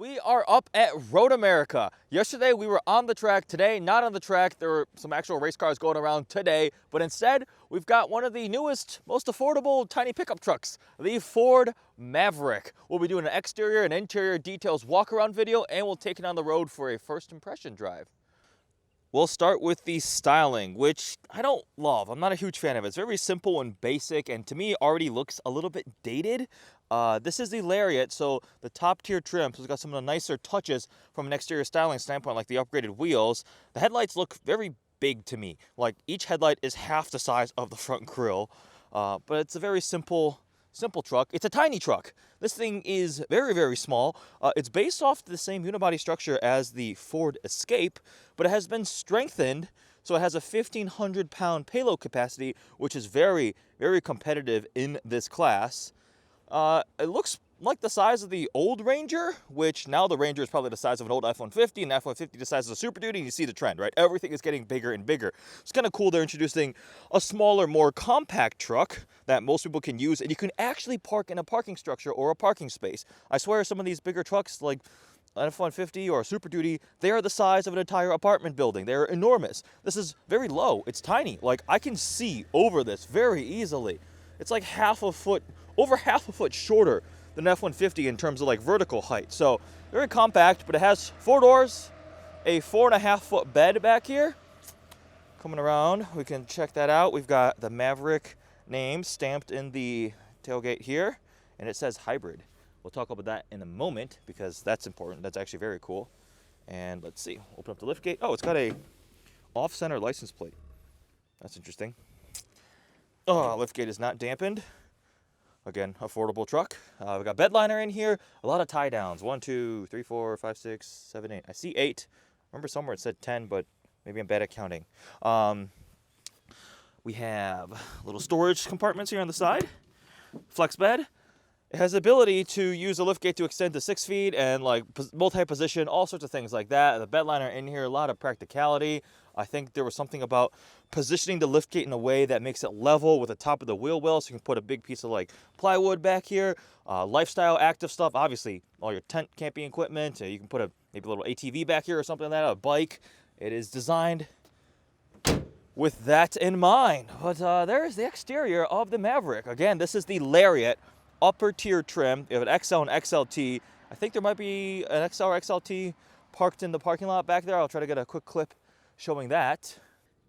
We are up at Road America. Yesterday we were on the track, today not on the track. There were some actual race cars going around today, but instead we've got one of the newest, most affordable tiny pickup trucks, the Ford Maverick. We'll be doing an exterior and interior details walk around video, and we'll take it on the road for a first impression drive. We'll start with the styling, which I don't love. I'm not a huge fan of it. It's very simple and basic, and to me already looks a little bit dated. This is the Lariat, so the top tier trim, so it's got some of the nicer touches from an exterior styling standpoint, like the upgraded wheels. The headlights look very big to me. Like each headlight is half the size of the front grille, but it's a very simple truck. It's a tiny truck. This thing is very, very small. It's based off the same unibody structure as the Ford Escape, but it has been strengthened, so it has a 1,500-pound payload capacity, which is very, very competitive in this class. It looks like the size of the old Ranger, which now the Ranger is probably the size of an old F-150, and the F-150 the size of a Super Duty, and you see the trend, right? Everything is getting bigger and bigger. It's kind of cool they're introducing a smaller, more compact truck that most people can use, and you can actually park in a parking structure or a parking space. I swear some of these bigger trucks, like an F-150 or a Super Duty, they are the size of an entire apartment building. They're enormous. This is very low. It's tiny. Like, I can see over this very easily. It's like over half a foot shorter than F-150 in terms of like vertical height. So very compact, but it has 4 doors, a 4.5-foot bed back here. Coming around, we can check that out. We've got the Maverick name stamped in the tailgate here, and it says hybrid. We'll talk about that in a moment because that's important. That's actually very cool. And let's see, open up the liftgate. Oh, it's got a off-center license plate. That's interesting. Oh, liftgate is not dampened. Again, affordable truck. We've got bed liner in here. A lot of tie downs. 1, 2, 3, 4, 5, 6, 7, 8. I see 8. Remember somewhere it said 10, but maybe I'm bad at counting. We have little storage compartments here on the side. Flex bed. It has the ability to use the liftgate to extend to 6 feet and like multi-position, all sorts of things like that. The bed liner in here, a lot of practicality. I think there was something about positioning the liftgate in a way that makes it level with the top of the wheel well, so you can put a big piece of like plywood back here. Lifestyle, active stuff, obviously all your tent camping equipment. You can put maybe a little ATV back here or something like that, a bike. It is designed with that in mind. But there's the exterior of the Maverick. Again, this is the Lariat upper tier trim. You have an XL and XLT. I think there might be an XL or XLT parked in the parking lot back there. I'll try to get a quick clip showing that.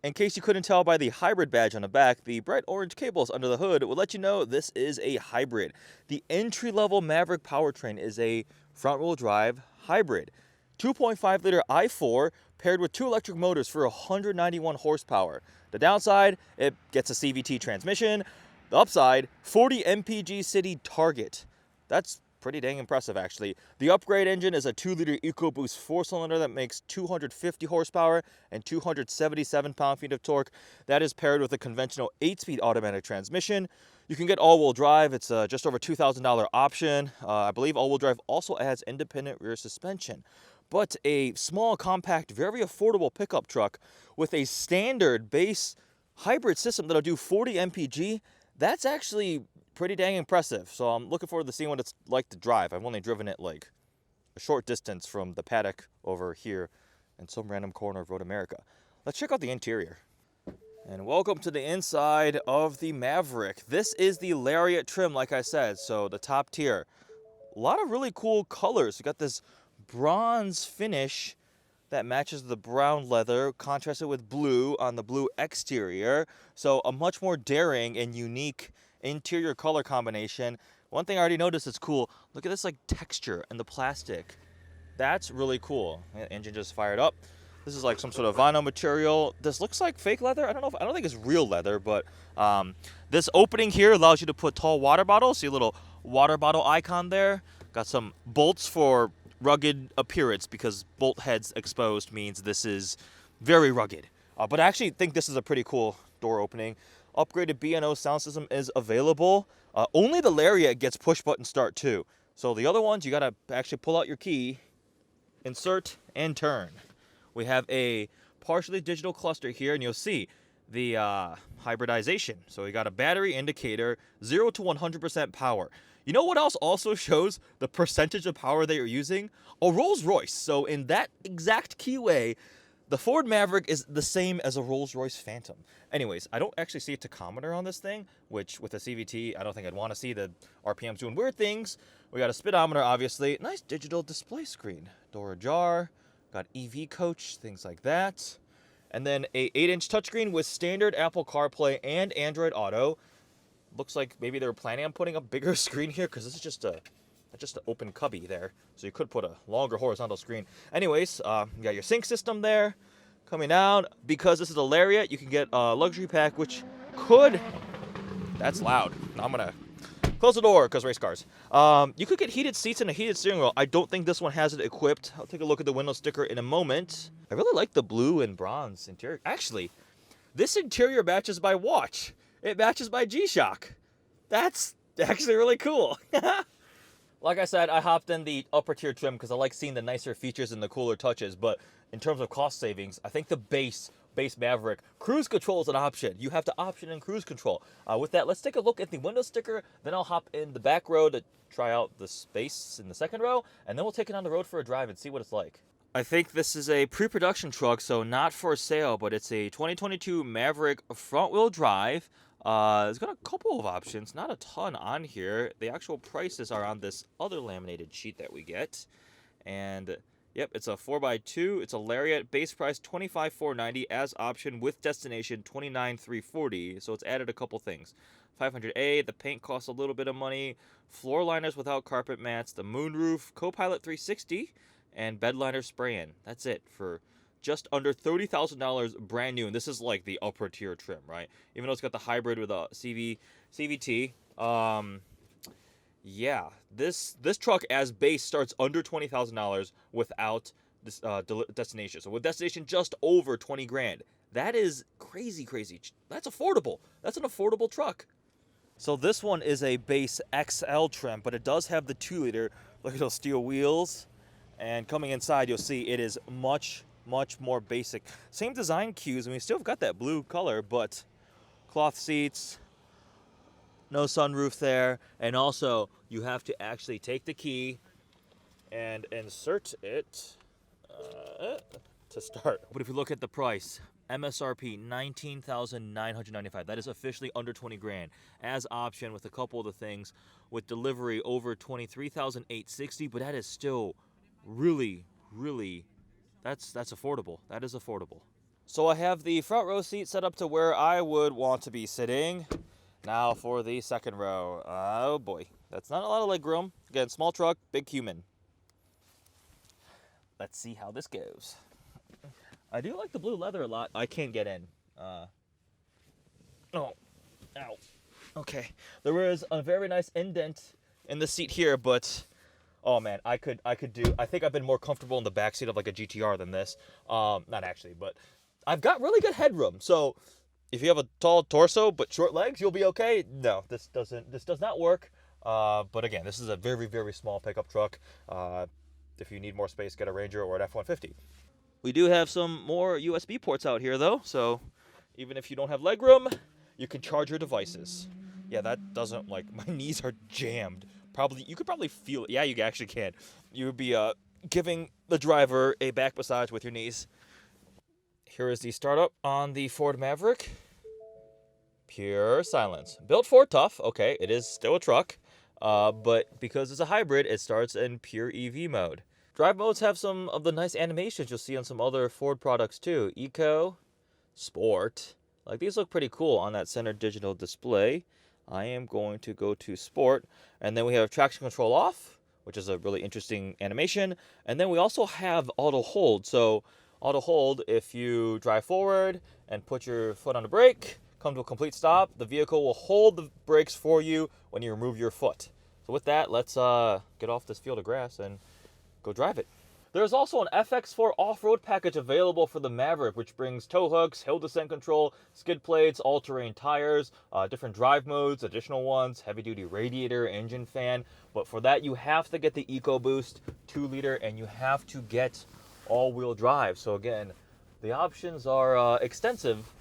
In case you couldn't tell by the hybrid badge on the back, the bright orange cables under the hood will let you know this is a hybrid. The entry-level Maverick powertrain is a front-wheel drive hybrid. 2.5-liter i4 paired with 2 electric motors for 191 horsepower. The downside, it gets a CVT transmission. The upside, 40 mpg city target. That's pretty dang impressive, actually. The upgrade engine is a 2-liter EcoBoost 4-cylinder that makes 250 horsepower and 277 pound-feet of torque. That is paired with a conventional 8-speed automatic transmission. You can get all-wheel drive. It's just over $2,000 option. I believe all-wheel drive also adds independent rear suspension. But a small, compact, very affordable pickup truck with a standard base hybrid system that'll do 40 mpg, that's actually pretty dang impressive. So I'm looking forward to seeing what it's like to drive. I've only driven it like a short distance from the paddock over here in some random corner of Road America. Let's check out the interior. And welcome to the inside of the Maverick. This is the Lariat trim, like I said, so the top tier. A lot of really cool colors. You got this bronze finish that matches the brown leather, contrasted with blue on the blue exterior. So a much more daring and unique interior color combination. One thing I already noticed is cool. Look at this like texture and the plastic. That's really cool. Engine just fired up. This is like some sort of vinyl material. This looks like fake leather. I don't think it's real leather, but this opening here allows you to put tall water bottles. See a little water bottle icon there. Got some bolts for rugged appearance because bolt heads exposed means this is very rugged. But I actually think this is a pretty cool door opening. Upgraded B&O sound system is available. Only the Lariat gets push button start too. So the other ones, you gotta actually pull out your key, insert, and turn. We have a partially digital cluster here, and you'll see the hybridization. So we got a battery indicator, 0 to 100% power. You know what else also shows the percentage of power that you're using? A Rolls Royce. So in that exact key way, the Ford Maverick is the same as a Rolls Royce Phantom. Anyways, I don't actually see a tachometer on this thing, which with a CVT, I don't think I'd want to see the RPMs doing weird things. We got a speedometer, obviously. Nice digital display screen. Door ajar. Got EV coach, things like that. And then a 8-inch touchscreen with standard Apple CarPlay and Android Auto. Looks like maybe they were planning on putting a bigger screen here because this is just an open cubby there. So you could put a longer horizontal screen. Anyways, you got your sync system there. Coming down, because this is a Lariat, you can get a luxury pack, which could... That's loud. I'm going to close the door because race cars. You could get heated seats and a heated steering wheel. I don't think this one has it equipped. I'll take a look at the window sticker in a moment. I really like the blue and bronze interior. Actually, this interior matches my watch. It matches my G-Shock. That's actually really cool. Like I said, I hopped in the upper tier trim because I like seeing the nicer features and the cooler touches. But in terms of cost savings, I think the base Maverick, cruise control is an option. You have to option in cruise control. With that, let's take a look at the window sticker. Then I'll hop in the back row to try out the space in the second row. And then we'll take it on the road for a drive and see what it's like. I think this is a pre-production truck, so not for sale, but it's a 2022 Maverick front-wheel drive. It's got a couple of options, not a ton on here. The actual prices are on this other laminated sheet that we get. And yep, it's a 4x2. It's a Lariat, base price $25,490 as option with destination $29,340. So it's added a couple things. 500A, the paint costs a little bit of money. Floor liners without carpet mats, the moonroof, Copilot 360, and bed liner spray-in. That's it for just under $30,000 brand new. And this is like the upper tier trim, right? Even though it's got the hybrid with a CVT. Yeah, this truck as base starts under $20,000 without this destination. So with destination just over 20 grand. That is crazy. That's affordable. That's an affordable truck. So this one is a base XL trim, but it does have the 2-liter. Look at those steel wheels. And coming inside, you'll see it is much more basic. Same design cues, and we still have got that blue color, but cloth seats, no sunroof there, and also you have to actually take the key and insert it to start. But if you look at the price, MSRP $19,995. That is officially under 20 grand. As option with a couple of the things, with delivery over $23,860, but that is still really that's affordable. That is affordable. So I have the front row seat set up to where I would want to be sitting. Now for the second row. Oh boy, that's not a lot of leg room. Again, small truck, big human. Let's see how this goes. I do like the blue leather a lot. I can't get in. Oh, ow. Okay, there is a very nice indent in the seat here, but oh man, I think I've been more comfortable in the back seat of like a GTR than this. Not actually, but I've got really good headroom. So if you have a tall torso but short legs, you'll be okay. No, this does not work. But again, this is a very small pickup truck. If you need more space, get a Ranger or an F-150. We do have some more USB ports out here though, so even if you don't have legroom, you can charge your devices. Yeah, that doesn't, like, my knees are jammed. You could probably feel it. Yeah, you actually can. You would be giving the driver a back massage with your knees. Here is the startup on the Ford Maverick. Pure silence. Built Ford tough. Okay, it is still a truck. But because it's a hybrid, it starts in pure EV mode. Drive modes have some of the nice animations you'll see on some other Ford products too. Eco, Sport. Like, these look pretty cool on that center digital display. I am going to go to Sport. And then we have traction control off, which is a really interesting animation. And then we also have auto hold. So auto hold, if you drive forward and put your foot on the brake, come to a complete stop, the vehicle will hold the brakes for you when you remove your foot. So with that, let's get off this field of grass and go drive it. There's also an FX4 off-road package available for the Maverick, which brings tow hooks, hill descent control, skid plates, all-terrain tires, different drive modes, additional ones, heavy-duty radiator, engine fan. But for that, you have to get the EcoBoost 2-liter, and you have to get all-wheel drive. So again, the options are extensive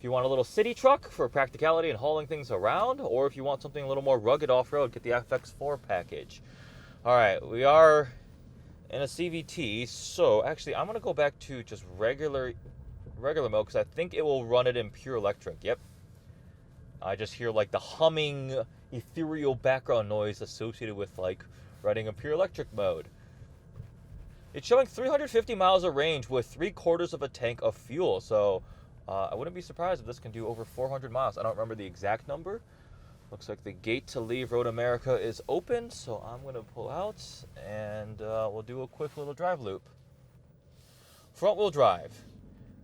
If you want a little city truck for practicality and hauling things around, or if you want something a little more rugged off-road, get the FX4 package. All right, we are in a CVT, so actually I'm going to go back to just regular mode because I think it will run it in pure electric. Yep. I just hear like the humming, ethereal background noise associated with like running in pure electric mode. It's showing 350 miles of range with 3/4 of a tank of fuel, so I wouldn't be surprised if this can do over 400 miles. I don't remember the exact number. Looks like the gate to leave Road America is open, so I'm going to pull out and we'll do a quick little drive loop. Front wheel drive.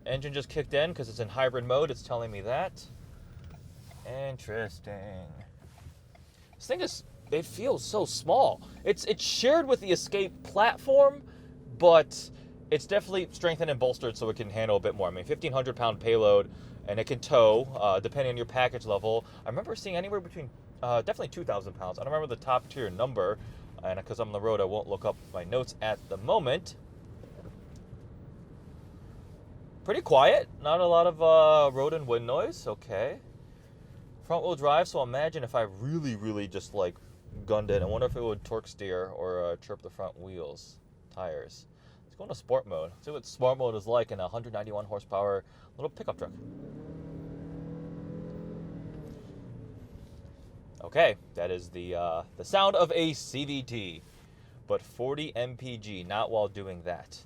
Engine just kicked in because it's in hybrid mode. It's telling me that. Interesting. This thing it feels so small. It's shared with the Escape platform, but it's definitely strengthened and bolstered so it can handle a bit more. I mean, 1,500 pound payload, and it can tow, depending on your package level. I remember seeing anywhere between, definitely 2,000 pounds. I don't remember the top tier number, and because I'm on the road, I won't look up my notes at the moment. Pretty quiet, not a lot of road and wind noise, okay. Front wheel drive, so imagine if I really just like gunned it. I wonder if it would torque steer or chirp the front wheels, tires. Let's go into sport mode. See what sport mode is like in a 191 horsepower little pickup truck. Okay, that is the sound of a CVT, but 40 mpg, not while doing that.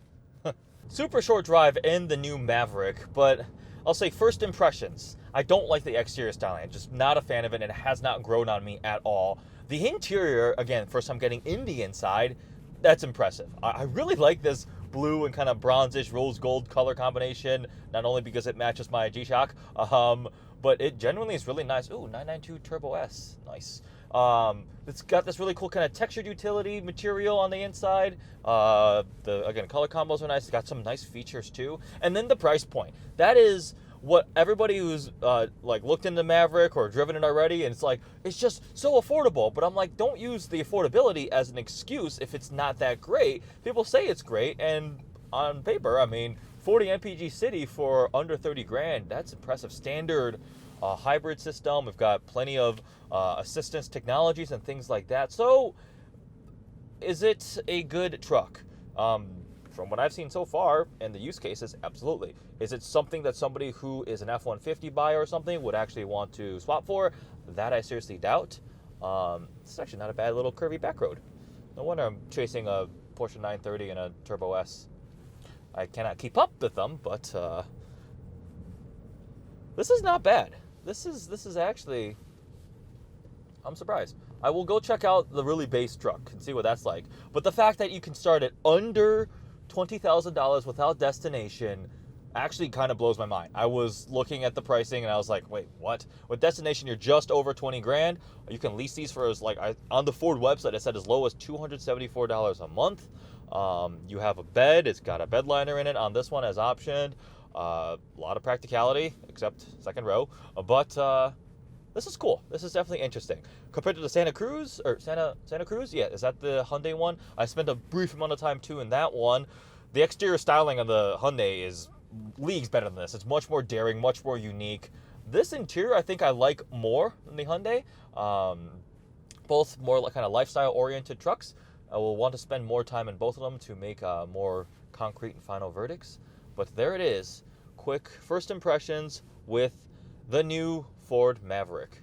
Super short drive in the new Maverick, but I'll say first impressions. I don't like the exterior styling. I'm just not a fan of it, and it has not grown on me at all. The interior, again, first time getting in the inside, that's impressive. I really like this blue and kind of bronzish rose gold color combination, not only because it matches my G-Shock, but it genuinely is really nice. Ooh, 992 Turbo S, nice. It's got this really cool kind of textured utility material on the inside. Again, color combos are nice. It's got some nice features too. And then the price point. That is what everybody who's like looked into Maverick or driven it already, and it's just so affordable. But I'm like, don't use the affordability as an excuse if it's not that great. People say it's great, and on paper, I mean, 40 mpg city for under 30 grand. That's impressive. Standard hybrid system. We've got plenty of assistance technologies and things like that. So, is it a good truck? From what I've seen so far and the use cases, absolutely. Is it something that somebody who is an F-150 buyer or something would actually want to swap for? That I seriously doubt. It's actually not a bad little curvy back road. No wonder I'm chasing a Porsche 930 and a Turbo S. I cannot keep up with them, but this is not bad. This is actually, I'm surprised. I will go check out the really base truck and see what that's like. But the fact that you can start at under $20,000 without destination actually kind of blows my mind. I was looking at the pricing and I was like, wait, what? With destination, you're just over 20 grand. You can lease these for on the Ford website, it said as low as $274 a month. You have a bed. It's got a bed liner in it on this one as optioned. A lot of practicality, except second row. But this is cool. This is definitely interesting. Compared to the Santa Cruz, yeah, is that the Hyundai one? I spent a brief amount of time too in that one. The exterior styling of the Hyundai is leagues better than this. It's much more daring, much more unique. This interior, I think I like more than the Hyundai. Both more like kind of lifestyle-oriented trucks. I will want to spend more time in both of them to make more concrete and final verdicts. But there it is. Quick first impressions with the new Ford Maverick.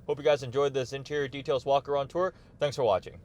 Hope you guys enjoyed this interior details walk-around tour. Thanks for watching.